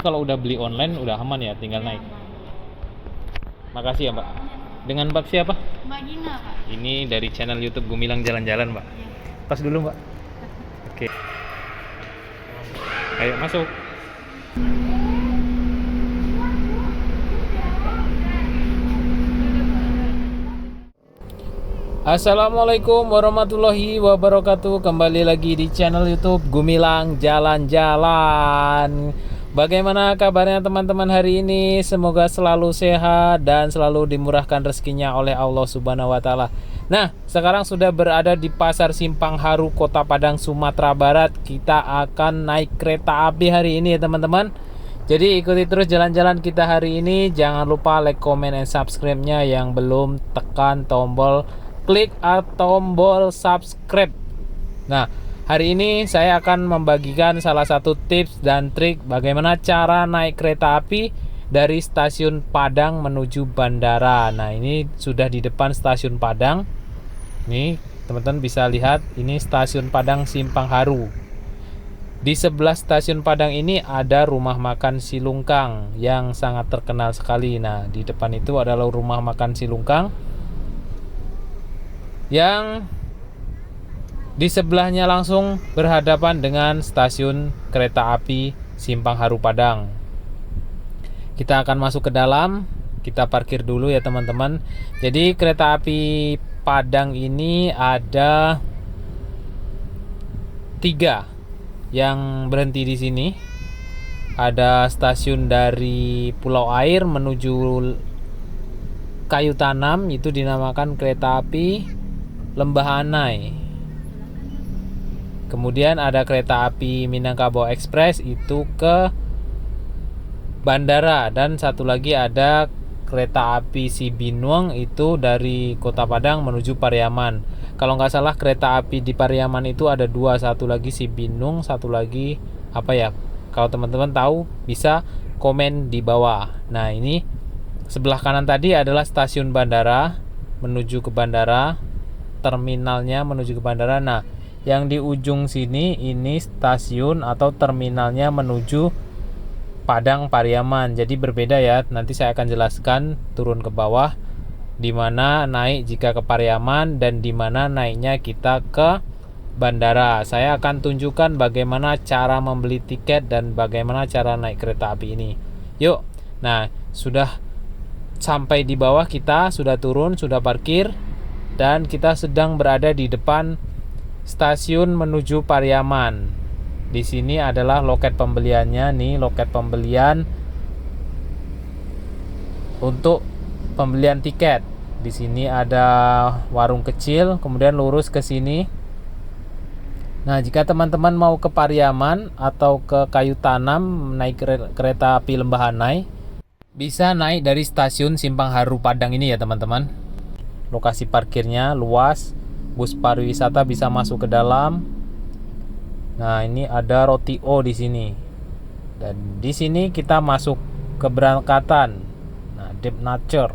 kalau udah beli online udah aman ya, tinggal naik. Makasih ya Mbak. Dengan Mbak siapa? Mbak Gina, Pak. Ini dari channel YouTube Gumilang Jalan-Jalan Mbak. Pas dulu Mbak. Oke. Ayo masuk. Assalamualaikum warahmatullahi wabarakatuh. Kembali lagi di channel YouTube Gumilang Jalan-Jalan. Bagaimana kabarnya teman-teman hari ini? Semoga selalu sehat dan selalu dimurahkan rezekinya oleh Allah Subhanahu wa taala. Nah, sekarang sudah berada di Pasar Simpang Haru, Kota Padang, Sumatera Barat. Kita akan naik kereta api hari ini ya teman-teman. Jadi ikuti terus jalan-jalan kita hari ini. Jangan lupa like, comment, and subscribe-nya. Yang belum, tekan tombol klik atau tombol subscribe. Nah, hari ini saya akan membagikan salah satu tips dan trik bagaimana cara naik kereta api dari stasiun Padang menuju bandara. Nah, ini sudah di depan stasiun Padang. Nih, teman-teman bisa lihat ini stasiun Padang Simpang Haru. Di sebelah stasiun Padang ini ada rumah makan Silungkang yang sangat terkenal sekali. Nah, di depan itu adalah rumah makan Silungkang yang di sebelahnya langsung berhadapan dengan stasiun kereta api Simpang Haru Padang. Kita akan masuk ke dalam, kita parkir dulu ya teman-teman. Jadi kereta api Padang ini ada 3 yang berhenti di sini. Ada stasiun dari Pulau Air menuju Kayu Tanam, itu dinamakan kereta api Lembah Anai. Kemudian ada kereta api Minangkabau Express itu ke bandara, dan satu lagi ada kereta api Sibinuang itu dari Kota Padang menuju Pariaman. Kalau nggak salah kereta api di Pariaman itu ada 2, satu lagi Sibinuang, satu lagi apa ya? Kalau teman-teman tahu bisa komen di bawah. Nah, ini sebelah kanan tadi adalah stasiun bandara menuju ke bandara. Terminalnya menuju ke bandara. Nah, yang di ujung sini ini stasiun atau terminalnya menuju Padang Pariaman. Jadi berbeda ya. Nanti saya akan jelaskan turun ke bawah di mana naik jika ke Pariaman dan di mana naiknya kita ke bandara. Saya akan tunjukkan bagaimana cara membeli tiket dan bagaimana cara naik kereta api ini. Yuk. Nah, sudah sampai di bawah, kita sudah turun, sudah parkir. Dan kita sedang berada di depan stasiun menuju Pariaman. Di sini adalah loket pembeliannya nih, loket pembelian untuk pembelian tiket. Di sini ada warung kecil, kemudian lurus ke sini. Nah, jika teman-teman mau ke Pariaman atau ke Kayu Tanam naik kereta api Lembah Anai, bisa naik dari stasiun Simpang Haru Padang ini ya teman-teman. Lokasi parkirnya luas, bus pariwisata bisa masuk ke dalam. Nah, ini ada roti O di sini. Dan di sini kita masuk keberangkatan. Nah, departure.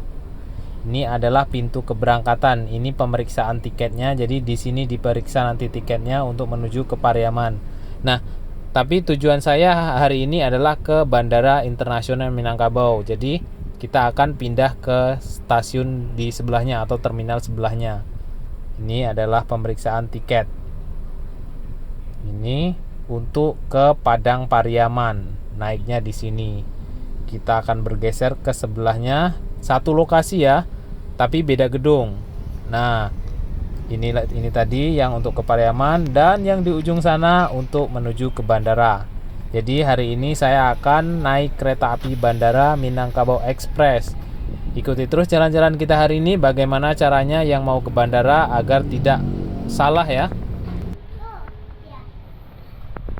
Ini adalah pintu keberangkatan. Ini pemeriksaan tiketnya. Jadi di sini diperiksa nanti tiketnya untuk menuju ke Pariaman. Nah, tapi tujuan saya hari ini adalah ke Bandara Internasional Minangkabau. Jadi kita akan pindah ke stasiun di sebelahnya atau terminal sebelahnya. Ini adalah pemeriksaan tiket. Ini untuk ke Padang Pariaman. Naiknya di sini. Kita akan bergeser ke sebelahnya. Satu lokasi ya, tapi beda gedung. Nah, ini tadi yang untuk ke Pariaman, dan yang di ujung sana untuk menuju ke bandara. Jadi hari ini saya akan naik kereta api Bandara Minangkabau Express. Ikuti terus jalan-jalan kita hari ini bagaimana caranya yang mau ke bandara agar tidak salah ya.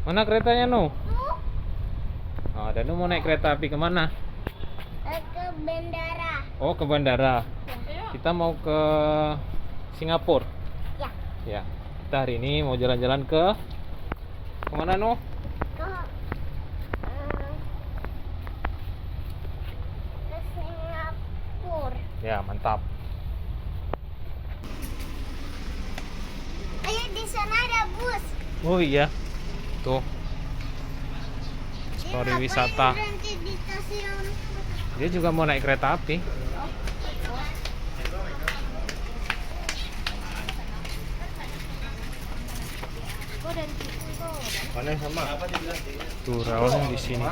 Mana keretanya Nu? Oh, dan Nu mau naik kereta api kemana? Ke bandara. Oh, ke bandara. Kita mau ke Singapura. Ya. Ya. Kita hari ini mau jalan-jalan ke kemana Nu? Ya, mantap. Ayo, di sana ada bus. Oh iya. Tuh. pariwisata. Berhenti di stasiun. Dia juga mau naik kereta api. Kok dari situ kok? Mana sama? Tuh relnya di sini.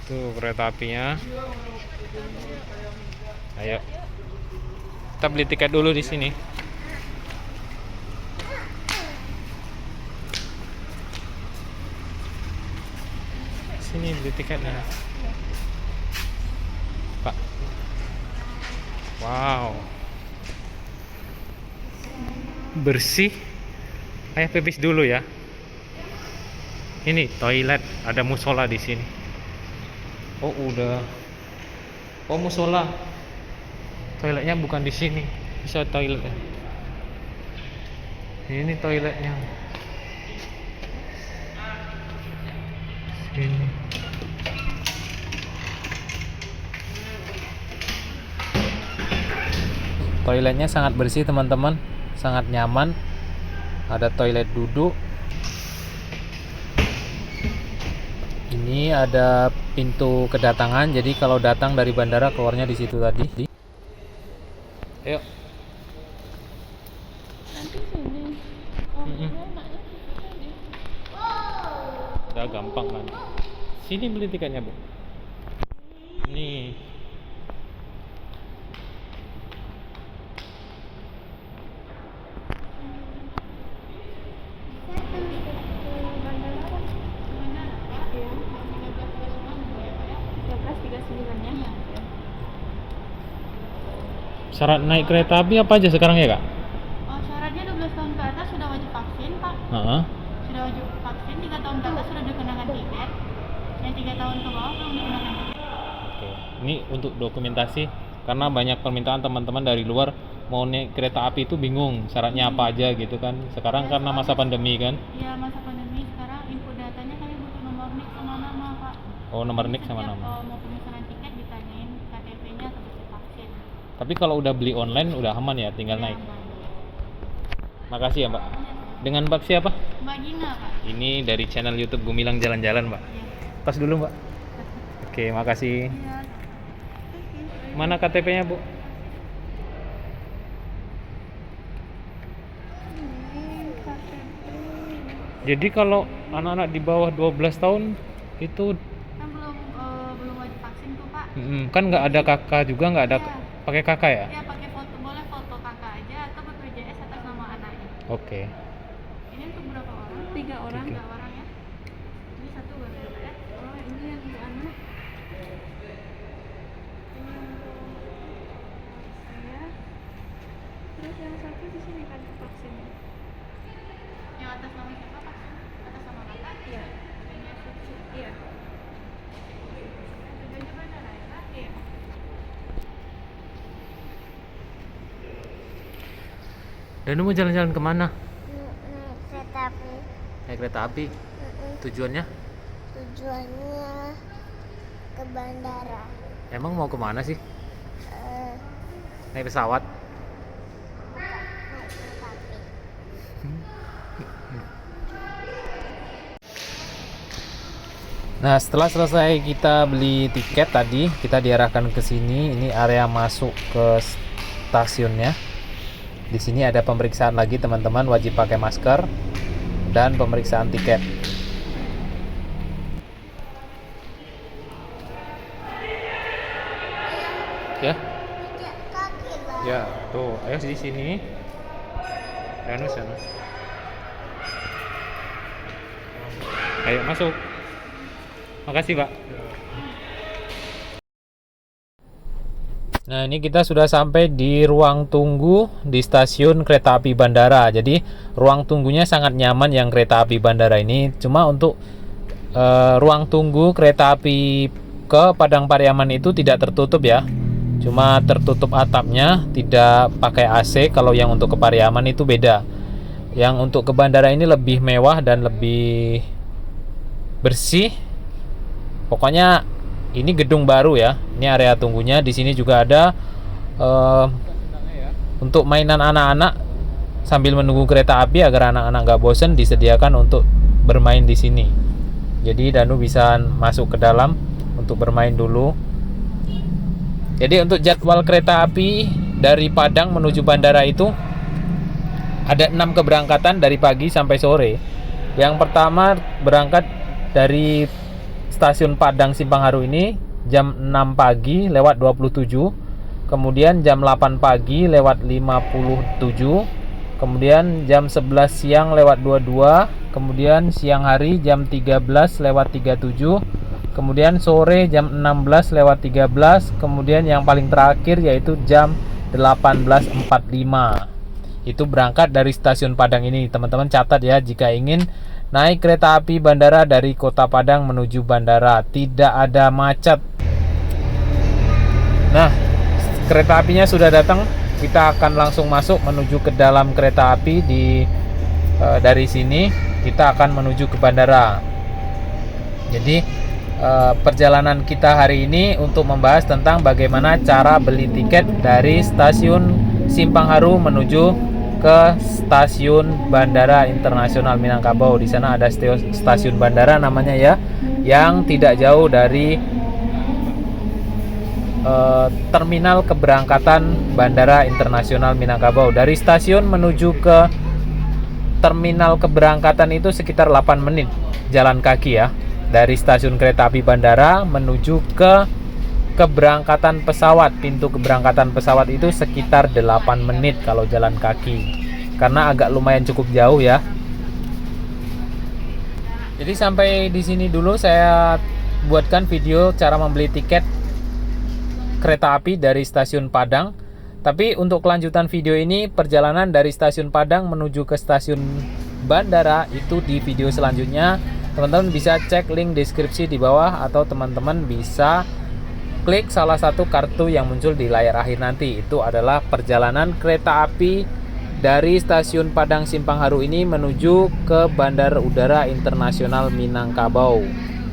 Tuh kereta apinya. Ayo. Kita beli tiket dulu di sini. Sini beli tiketnya. Pak. Wow. Bersih. Ayo pipis dulu ya. Ini toilet, ada musola di sini. Oh, udah. Oh, musola. Toiletnya bukan di sini. Bisa toilet ya. Ini toiletnya. Sini. Toiletnya sangat bersih, teman-teman. Sangat nyaman. Ada toilet duduk. Ini ada pintu kedatangan. Jadi kalau datang dari bandara keluarnya di situ tadi. Ayo. Nanti sini. Oh, Mm-mm. enaknya tadi. Udah gampang kan. Sini beli tiketnya, Bu. Nih. Syarat naik kereta api apa aja sekarang ya, Kak? Oh, syaratnya 12 tahun ke atas sudah wajib vaksin, Pak. Heeh. Sudah wajib vaksin, 3 tahun ke atas sudah dikenakan tiket. Yang 3 tahun ke bawah belum dikenakan tiket. Oke. Ini untuk dokumentasi karena banyak permintaan teman-teman dari luar mau naik kereta api itu bingung syaratnya apa aja gitu kan. Sekarang karena masa pandemi kan. Ya, masa pandemi sekarang input datanya kami butuh nomor NIK sama nama, Pak. Oh, nomor NIK sama Setiap, nama. mau pemesanan tiket ditanyain KTP-nya atau bukti vaksin. Tapi kalau udah beli online udah aman ya, tinggal naik. Makasih ya, Mbak. Dengan Mbak siapa? Mbak Gina, Pak. Ini dari channel YouTube Gumilang Jalan-Jalan, Mbak. Iya. Tas dulu, Mbak. Oke, makasih. Iya. Mana KTP-nya, Bu? Jadi kalau anak-anak di bawah 12 tahun itu Kan belum wajib vaksin tuh, Pak. kan nggak ada kakak juga, nggak ada Iya. pakai kakak ya? Ya, pakai foto, boleh foto kakak aja atau BPJS atas nama anaknya. Oke. Ini untuk berapa orang? 3 orang. 3 orang ya. Ini satu baru ya. Oh, ini yang di anak. Saya. Terus yang satu di sini kan vaksin. Yang atas nama siapa vaksin? Atas nama kakak? Iya. Ini cucu. Iya. Tujuannya bandara ya, Kak? Iya. Dan mau jalan-jalan kemana? Naik kereta api. Naik kereta api. Tujuannya? Tujuannya ke bandara. Emang mau kemana sih? Eh, Naik pesawat? bukan naik kereta api. Nah, setelah selesai kita beli tiket tadi, kita diarahkan ke sini. Ini area masuk ke stasiunnya. Di sini ada pemeriksaan lagi, teman-teman, wajib pakai masker dan pemeriksaan tiket. Ya, Pijak kaki lah. ya, tuh, ayo di sini. Dan sana. Ayo masuk. Makasih, Pak. Nah, ini kita sudah sampai di ruang tunggu di stasiun kereta api bandara. Jadi, ruang tunggunya sangat nyaman yang kereta api bandara ini. Cuma untuk ruang tunggu kereta api ke Padang Pariaman itu tidak tertutup ya. Cuma tertutup atapnya, tidak pakai AC. Kalau yang untuk ke Pariaman itu beda. Yang untuk ke bandara ini lebih mewah dan lebih bersih. Pokoknya ini gedung baru ya. Ini area tunggunya. Di sini juga ada untuk mainan anak-anak sambil menunggu kereta api agar anak-anak nggak bosen, disediakan untuk bermain di sini. Jadi Danu bisa masuk ke dalam untuk bermain dulu. Jadi untuk jadwal kereta api dari Padang menuju bandara itu ada 6 keberangkatan dari pagi sampai sore. Yang pertama berangkat dari stasiun Padang Simpang Haru ini jam 6 pagi lewat 27. Kemudian jam 8 pagi lewat 57. Kemudian jam 11 siang lewat 22. Kemudian siang hari jam 13 lewat 37. Kemudian sore jam 16 lewat 13. Kemudian yang paling terakhir yaitu jam 18.45. Itu berangkat dari stasiun Padang ini. Teman-teman catat ya, jika ingin naik kereta api bandara dari kota Padang menuju bandara, tidak ada macet. Nah, kereta apinya sudah datang. Kita akan langsung masuk menuju ke dalam kereta api. Dari sini kita akan menuju ke bandara. Jadi perjalanan kita hari ini untuk membahas tentang bagaimana cara beli tiket dari stasiun Simpang Haru menuju ke stasiun Bandara Internasional Minangkabau. Di sana ada stasiun bandara namanya ya, yang tidak jauh dari terminal keberangkatan Bandara Internasional Minangkabau. Dari stasiun menuju ke terminal keberangkatan itu sekitar 8 menit jalan kaki ya. Dari stasiun kereta api bandara menuju ke keberangkatan pesawat, pintu keberangkatan pesawat itu sekitar 8 menit kalau jalan kaki, karena agak lumayan cukup jauh ya. Jadi sampai di sini dulu saya buatkan video cara membeli tiket kereta api dari stasiun Padang. Tapi untuk kelanjutan video ini, perjalanan dari stasiun Padang menuju ke stasiun bandara itu di video selanjutnya. Teman-teman bisa cek link deskripsi di bawah, atau teman-teman bisa klik salah satu kartu yang muncul di layar akhir nanti. Itu adalah perjalanan kereta api dari stasiun Padang Simpang Haru ini menuju ke Bandara Udara Internasional Minangkabau.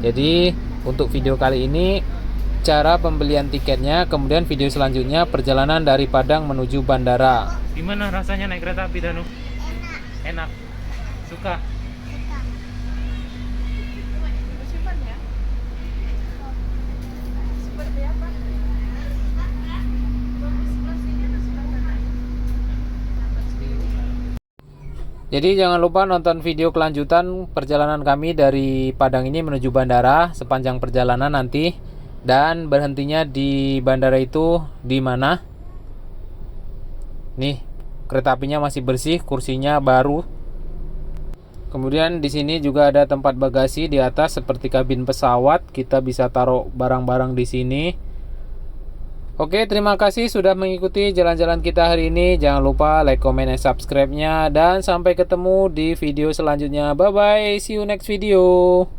Jadi untuk video kali ini cara pembelian tiketnya, kemudian video selanjutnya perjalanan dari Padang menuju bandara. Gimana rasanya naik kereta api, Danu? Enak. Suka? Simpan ya. Seperti apa? Bagus sebelah sini atau sebelah sana? Jadi jangan lupa nonton video kelanjutan perjalanan kami dari Padang ini menuju bandara sepanjang perjalanan nanti. Dan berhentinya di bandara itu di mana? Nih, kereta apinya masih bersih, kursinya baru. Kemudian di sini juga ada tempat bagasi di atas seperti kabin pesawat. Kita bisa taruh barang-barang di sini. Oke, terima kasih sudah mengikuti jalan-jalan kita hari ini. Jangan lupa like, comment, dan subscribe-nya. Dan sampai ketemu di video selanjutnya. Bye-bye, see you next video.